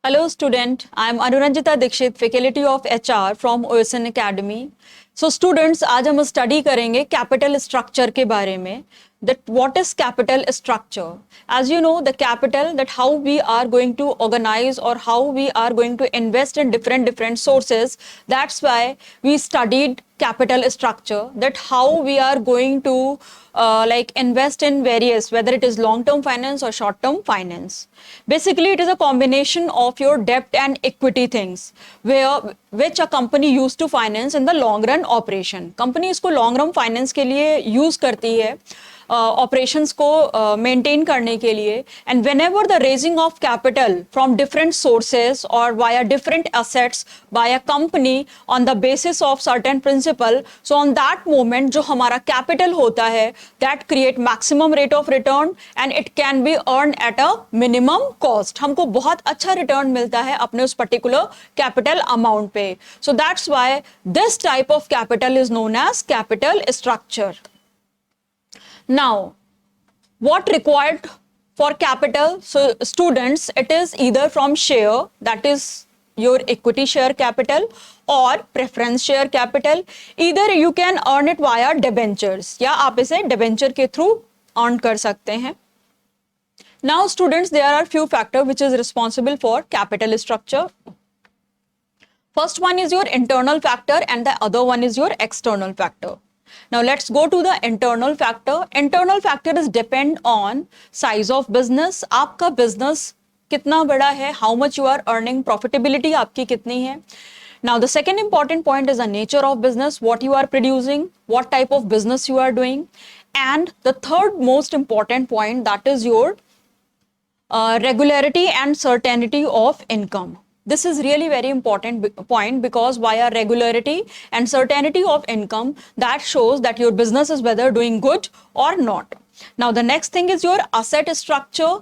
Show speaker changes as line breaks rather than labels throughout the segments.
Hello student, I am Anuranjita Dikshit, faculty of HR from OSN Academy. So students, आज हम study करेंगे capital structure के बारे में. That what is capital structure? As you know, the capital, that how we are going to organize or how we are going to invest in different sources. That's why we studied capital structure, that how we are going to like invest in various, whether it is long-term finance or short-term finance. Basically, it is a combination of your debt and equity things, which a company used to finance in the long run operation. Company इसको long run finance के लिए use करती है operations को maintain करने के लिए. And whenever the raising of capital from different sources or via different assets by a company on the basis of certain principle, so on that moment जो हमारा capital होता है, that create maximum rate of return and it can be earned at a minimum cost. हमको बहुत अच्छा return मिलता है अपने उस particular capital amount पे. So that's why this type of capital is known as capital structure. Now, what required for capital? So students, it is either from share, that is your equity share capital, or preference share capital. Either you can earn it via debentures, या आप इसे debenture के through earn कर सकते हैं. Now students, there are few factors which is responsible for capital structure. First one is your internal factor and the other one is your external factor. Now let's go to the internal factor. Internal factor is depend on size of business. आपका business कितना बड़ा है, how much you are earning, profitability आपकी कितनी है. Now the second important point is the nature of business, what you are producing, what type of business you are doing. And the third most important point, that is your regularity and certainty of income. This is really very important point, because via regularity and certainty of income, that shows that your business is whether doing good or not. Now the next thing is your asset structure.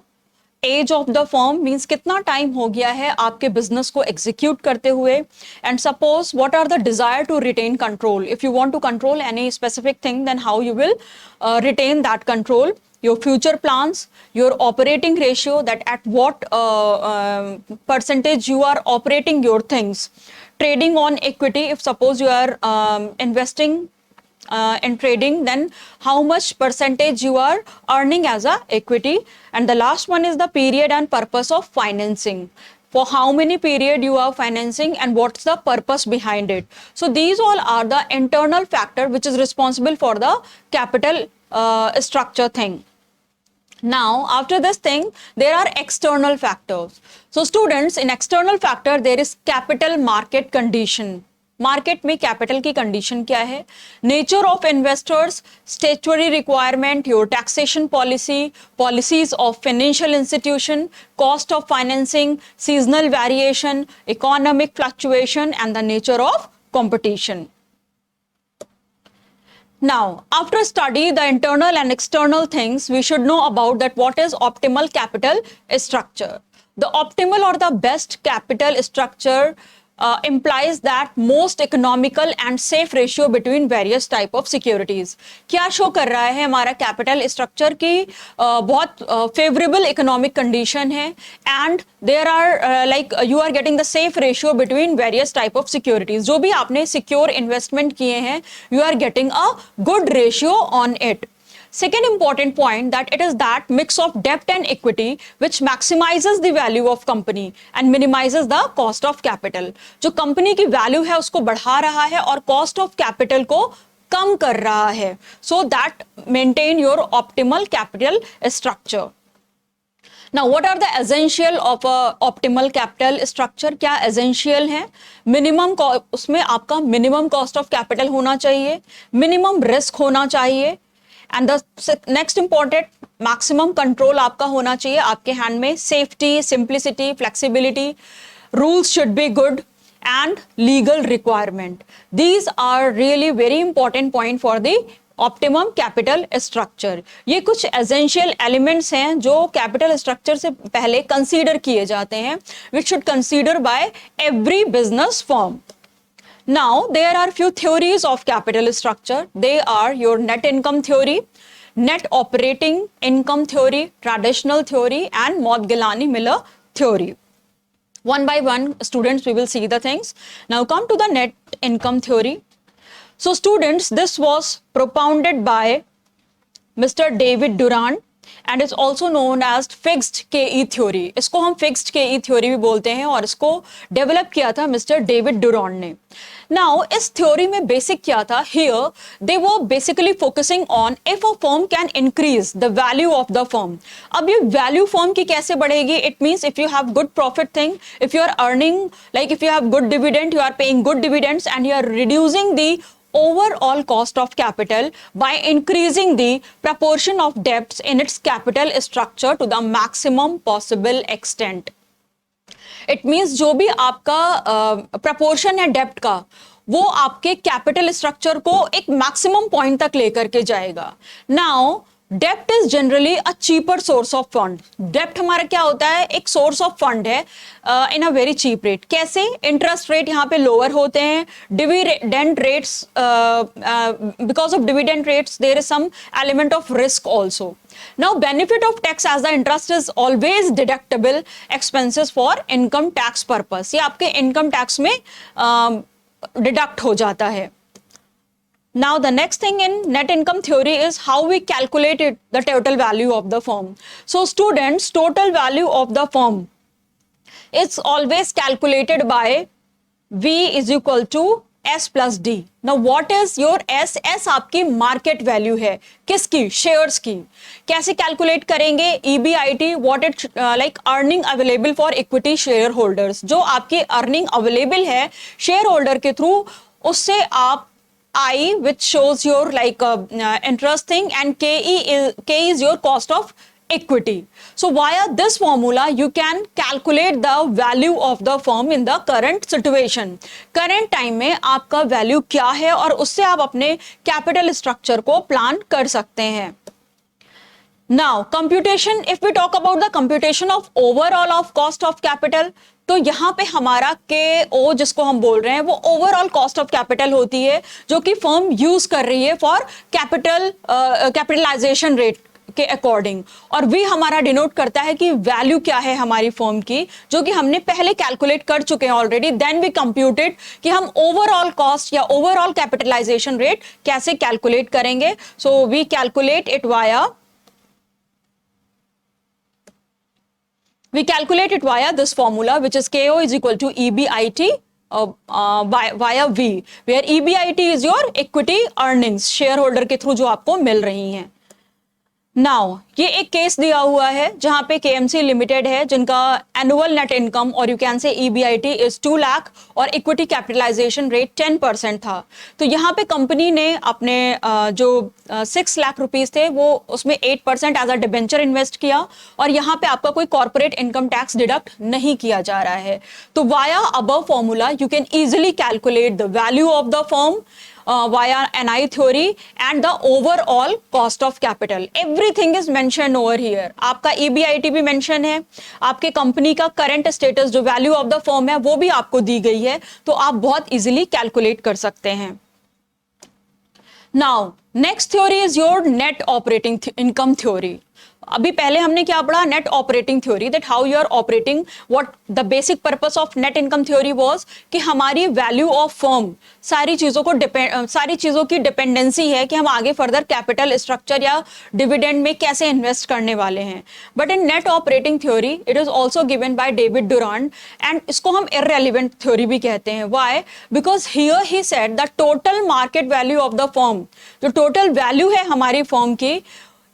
Age of the firm means कितना time हो गया है आपके business को execute करते हुए. And suppose what are the desire to retain control. If you want to control any specific thing, then how you will retain that control. Your future plans, your operating ratio, that at what percentage you are operating your things. Trading on equity, if suppose you are investing in trading, then how much percentage you are earning as a equity. And the last one is the period and purpose of financing. For how many period you are financing and what's the purpose behind it. So these all are the internal factor which is responsible for the capital structure thing. Now after this thing, there are external factors. So students, in external factor there is capital market condition. Market में capital की condition क्या है, nature of investors, statutory requirement, your taxation policy, policies of financial institution, cost of financing, seasonal variation, economic fluctuation and the nature of competition. Now, after study the internal and external things, we should know about that what is optimal capital structure. The optimal or the best capital structure implies that most economical and safe ratio between various type of securities. क्या show कर रहा है हमारा capital structure की बहुत favourable economic condition है, and there are like you are getting the safe ratio between various type of securities. जो भी आपने सिक्योर इन्वेस्टमेंट किए हैं, you are getting a good ratio on it. Second important point, that it is that mix of debt and equity which maximizes the value of company and minimizes the cost of capital. जो company की value है उसको बढ़ा रहा है और cost of capital को कम कर रहा है. So that maintain your optimal capital structure. Now what are the essential of a optimal capital structure? क्या essential है? मिनिमम, उसमें आपका मिनिमम कॉस्ट ऑफ कैपिटल होना चाहिए, मिनिमम रिस्क होना चाहिए, and the next important maximum control आपका होना चाहिए आपके हैंड में, safety, simplicity, flexibility, rules should be good and legal requirement. These are really very important point for the optimum capital structure. ये कुछ एसेंशियल एलिमेंट्स हैं जो कैपिटल स्ट्रक्चर से पहले कंसीडर किए जाते हैं, which should consider by every business firm. Now, there are few theories of capital structure. They are your net income theory, net operating income theory, traditional theory, and Modigliani-Miller theory. One by one, students, we will see the things. Now come to the net income theory. So students, this was propounded by Mr. David Durand and is also known as fixed KE theory. इसको हम fixed KE theory भी बोलते हैं और इसको develop किया था mister David डुरॉन्ड ने. Now, इस थ्योरी में बेसिक क्या था? Here they were basically focusing on if a firm can increase the value of the firm. अब ये value firm की कैसे बढ़ेगी? It means if you have good profit thing, if you are earning, like if you have good dividend, you are paying good dividends and you are reducing the overall cost of capital by increasing the proportion of debts in its capital structure to the maximum possible extent. It means जो भी आपका proportion है डेप्ट का, वो आपके capital structure को एक maximum point तक लेकर के जाएगा. नाउ डेप्ट is generally a cheaper source of fund. डेप्ट हमारा क्या होता है? एक सोर्स ऑफ फंड है in a very cheap rate. कैसे? इंटरेस्ट रेट यहाँ पे लोअर होते हैं, dividend rates, because of dividend rates there is some element of risk also. Now, benefit of tax as the interest is always deductible expenses for income tax purpose. ये आपके income tax में deduct हो जाता है. Now, the next thing in net income theory is how we calculate it, the total value of the firm. So, students, total value of the firm, it's always calculated by V is equal to S plus D. Now what is your S? S आपकी market value है. किसकी? Shares की. कैसे calculate करेंगे? EBIT, what it like earning available for equity shareholders. जो आपकी earning available है share holder के थ्रू, उससे आप I, which shows your like interest thing, and K is your cost of equity. So via this formula you can calculate the value of the firm in the current situation. Current time में आपका value क्या है और उससे आप अपने capital structure को plan कर सकते हैं. Now computation, if we talk about the computation of overall of cost of capital, तो यहाँ पे हमारा KO जिसको हम बोल रहे हैं वो ओवरऑल कॉस्ट ऑफ कैपिटल होती है जो कि फर्म यूज कर रही है फॉर कैपिटलाइजेशन रेट के अकॉर्डिंग. और वी हमारा डिनोट करता है कि वैल्यू क्या है हमारी फर्म की, जो कि हमने पहले कैलकुलेट कर चुके हैं ऑलरेडी. देन वी कंप्यूटेड कि हम ओवरऑल कॉस्ट या ओवरऑल कैपिटलाइजेशन रेट कैसे कैलकुलेट करेंगे. So we calculate it via this formula, which is KO is equal to EBIT via V, where EBIT is your equity earnings, share holder के through जो आपको मिल रही हैं. Now ये एक केस दिया हुआ है जहां पे KMC लिमिटेड है जिनका एनुअल नेट इनकम और you can say EBIT is 2 lakh और इक्विटी कैपिटलाइजेशन रेट 10% था. तो यहाँ पे कंपनी ने अपने जो 6 लाख रुपीस थे वो उसमें 8% एज अ डिबेंचर इन्वेस्ट किया और यहाँ पे आपका कोई कॉर्पोरेट इनकम टैक्स डिडक्ट नहीं किया जा रहा है. तो via above formula you can easily calculate the value of the firm via NI theory and the overall cost of capital. Everything is mentioned over here. आपका EBIT भी mention है, आपके कंपनी का करंट स्टेटस जो value of the firm है वो भी आपको दी गई है, तो आप बहुत इजीली कैलकुलेट कर सकते हैं. Now, next theory is your net operating income theory. अभी पहले हमने क्या पढ़ा? Net operating theory, that how you are operating. What the basic purpose of net income theory was कि हमारी वैल्यू ऑफ फर्म सारी चीजों की डिपेंडेंसी है कि हम आगे फर्दर कैपिटल स्ट्रक्चर या डिविडेंड में कैसे इन्वेस्ट करने वाले हैं. But in net operating theory it is also given by David Durand and इसको हम इररेलेवेंट थ्योरी भी कहते हैं. Why? Because here he said the total market value of the firm, जो टोटल वैल्यू है हमारी फर्म की,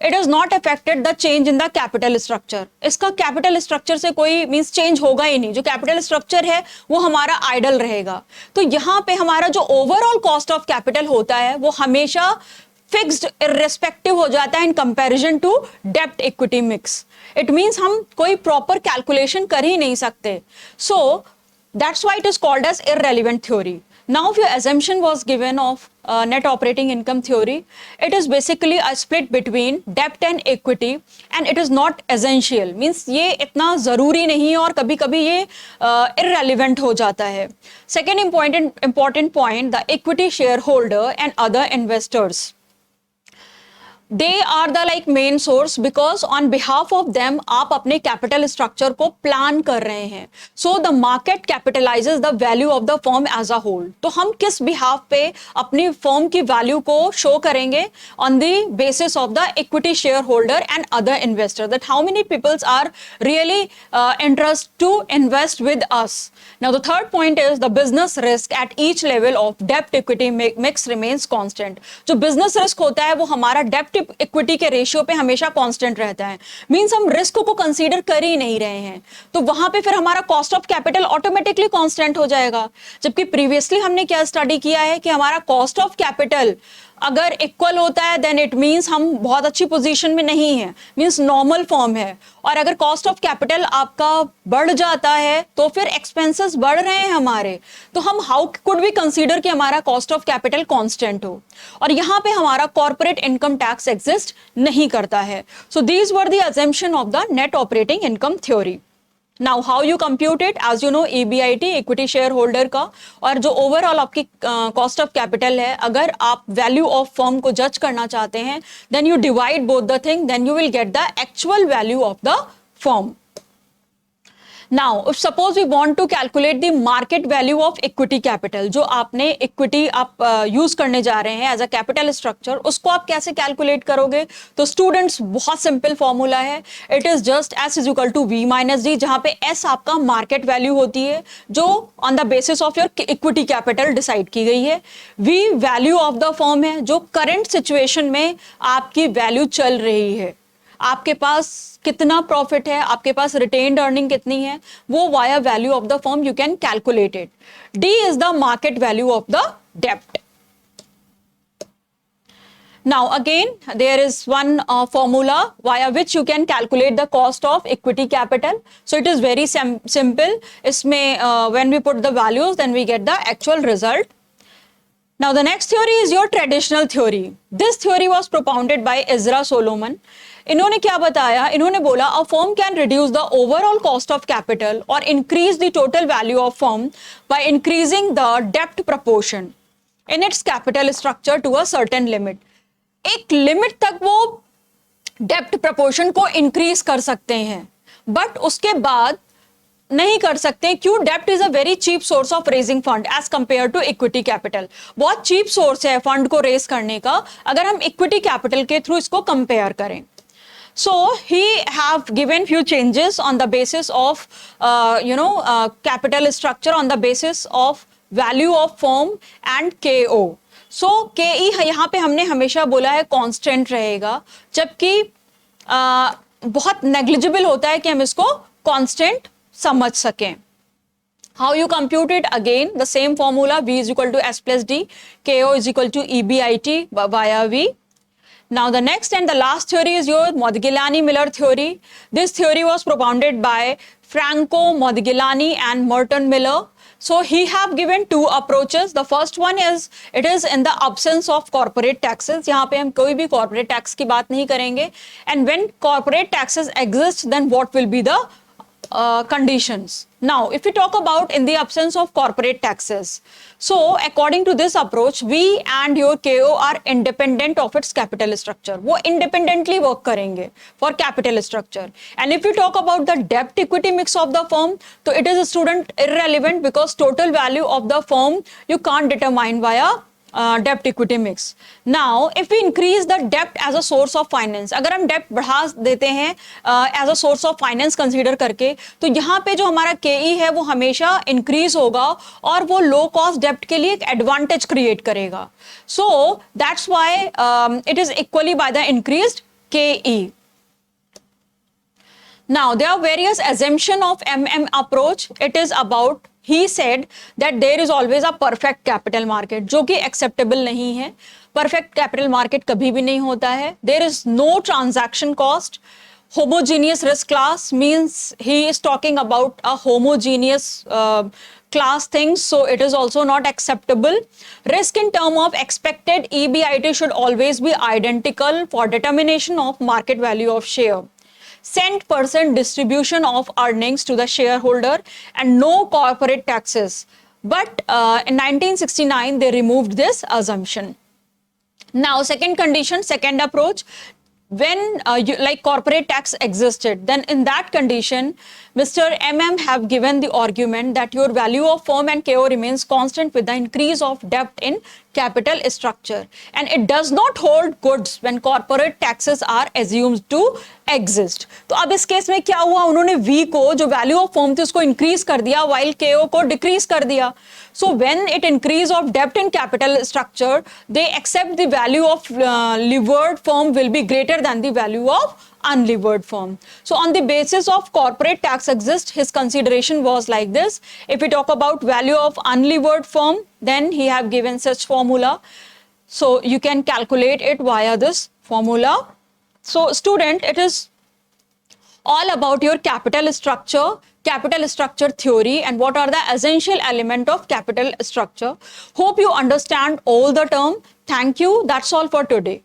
it is not affected the change in the capital structure. इसका कैपिटल स्ट्रक्चर से कोई मींस चेंज होगा ही नहीं. जो कैपिटल स्ट्रक्चर है वो हमारा आइडल रहेगा. तो यहाँ पे हमारा जो ओवरऑल कॉस्ट ऑफ कैपिटल होता है वो हमेशा फिक्स्ड इररिस्पेक्टिव हो जाता है इन कंपैरिजन टू डेब्ट इक्विटी मिक्स. इट मींस हम कोई प्रॉपर कैलकुलेशन कर ही नहीं सकते. So that's why it is called as irrelevant theory. Now, if your assumption was given of net operating income theory, it is basically a split between debt and equity, and it is not essential. Means ये इतना जरूरी नहीं है और कभी-कभी ये irrelevant हो जाता है. Second important point, the equity shareholder and other investors. They are the like main source, because on behalf of them आप अपने कैपिटल स्ट्रक्चर को प्लान कर रहे हैं. So the market capitalises the value of the firm as a whole. तो हम किस behalf पे अपनी फर्म की वैल्यू को शो करेंगे? On the basis of the equity share holder and other investor, that how many peoples are really interest to invest with us. Now the third point is the business risk at each level of डेप्ट equity mix remains constant. जो business risk होता है वो हमारा डेप्ट equity के ratio पे हमेशा constant रहता है. मींस हम रिस्क को कंसीडर कर ही नहीं रहे हैं, तो वहां पे फिर हमारा cost of capital automatically constant हो जाएगा. जबकि प्रीवियसली हमने क्या स्टडी किया है कि हमारा कॉस्ट ऑफ कैपिटल अगर इक्वल होता है देन इट मींस हम बहुत अच्छी पोजीशन में नहीं है, मींस नॉर्मल फॉर्म है. और अगर कॉस्ट ऑफ कैपिटल आपका बढ़ जाता है तो फिर एक्सपेंसेस बढ़ रहे हैं हमारे, तो हम हाउ कुड वी कंसीडर कि हमारा कॉस्ट ऑफ कैपिटल कांस्टेंट हो. और यहाँ पे हमारा कॉर्पोरेट इनकम टैक्स एग्जिस्ट नहीं करता है. So these were the assumption of the net operating income theory. Now how you compute it, as you know EBIT equity share holder का, और जो ओवरऑल आपकी कॉस्ट ऑफ कैपिटल है, अगर आप वैल्यू ऑफ फर्म को जज करना चाहते हैं then you divide both the thing, then you will get the actual value of the firm. Now, if suppose we want to calculate the market value of equity capital, जो आपने equity आप use करने जा रहे हैं as a capital structure, उसको आप कैसे कैलकुलेट करोगे? तो स्टूडेंट्स बहुत सिंपल फॉर्मूला है. It is just S is equal to V minus D, जहां पे S आपका मार्केट वैल्यू होती है जो on the basis of your equity capital decide की गई है. V value of the firm है, जो करंट सिचुएशन में आपकी वैल्यू चल रही है, आपके पास कितना प्रॉफिट है, आपके पास रिटेन्ड अर्निंग कितनी है, वो via value of the firm you can calculate it. D is the market value of the डेप्ट. Now again there is one formula via which you can calculate the cost of equity capital. So it is very simple. इसमें when we put the values then we get the actual result. Now the next theory is your traditional theory. This theory was propounded by Ezra Solomon. इन्होंने क्या बताया? इन्होंने बोला a firm can reduce the overall cost of capital or increase the total value of firm by increasing the debt proportion in its capital structure to a certain limit. एक limit तक वो डेप्ट proportion को increase कर सकते हैं, but उसके बाद नहीं कर सकते. क्यों? डेप्ट is a very cheap source of raising fund as compare to equity capital. बहुत चीप सोर्स है फंड को रेज करने का अगर हम इक्विटी कैपिटल के थ्रू इसको कंपेयर करें. So he have given few changes on the basis of capital structure on the basis of value of firm and KO. So KE यहाँ पे हमने हमेशा बोला है कांस्टेंट रहेगा, जबकि बहुत नेग्लिजिबल होता है कि हम इसको कांस्टेंट समझ सकें. How you compute it? Again the same formula, V is equal to S plus D, KO is equal to EBIT via V. Now the next and the last theory is your Modigliani-Miller theory. This theory was propounded by Franco Modigliani and Merton Miller. So he have given two approaches. The first one is it is in the absence of corporate taxes. यहाँ पे हम कोई भी corporate tax की बात नहीं करेंगे. And when corporate taxes exist, then what will be the conditions? Now, if we talk about in the absence of corporate taxes, so according to this approach, V and your KO are independent of its capital structure. वो independently work करेंगे for capital structure. And if we talk about the debt equity mix of the firm, so it is a student irrelevant because total value of the firm you can't determine via dept equity mix. Now if we increase the dept as a source of finance, अगर हम डेप्ट बढ़ा देते हैं as a source of finance consider करके, तो यहाँ पे जो हमारा केई है वो हमेशा इंक्रीज होगा और वो लो कॉस्ट डेप्ट के लिए एक एडवांटेज क्रिएट करेगा. सो that's why it is equally by the increased केई. Now there are various assumption of MM approach. It is about, he said that there is always a perfect capital market, जो कि acceptable नहीं है. Perfect capital market कभी भी नहीं होता है. There is no transaction cost. Homogeneous risk class means he is talking about a homogeneous class things, so it is also not acceptable. Risk in term of expected EBIT should always be identical for determination of market value of share. Cent percent distribution of earnings to the shareholder and no corporate taxes. But in 1969 they removed this assumption. Now, second condition, second approach, when like corporate tax existed, then in that condition, Mr. MM have given the argument that your value of firm and KO remains constant with the increase of debt in capital structure, and it does not hold goods when corporate taxes are assumed to exist. तो अब इस case में क्या हुआ, उन्होंने V को जो value of firm थी उसको इंक्रीज कर दिया, while KO को डिक्रीज कर दिया. So when it increase of debt in capital structure, they accept the value of levered firm will be greater than the value of unlevered firm. So on the basis of corporate tax exist, his consideration was like this. If we talk about value of unlevered firm, then he have given such formula. So you can calculate it via this formula. So student, it is all about your capital structure theory, and what are the essential element of capital structure. Hope you understand all the term. Thank you. That's all for today.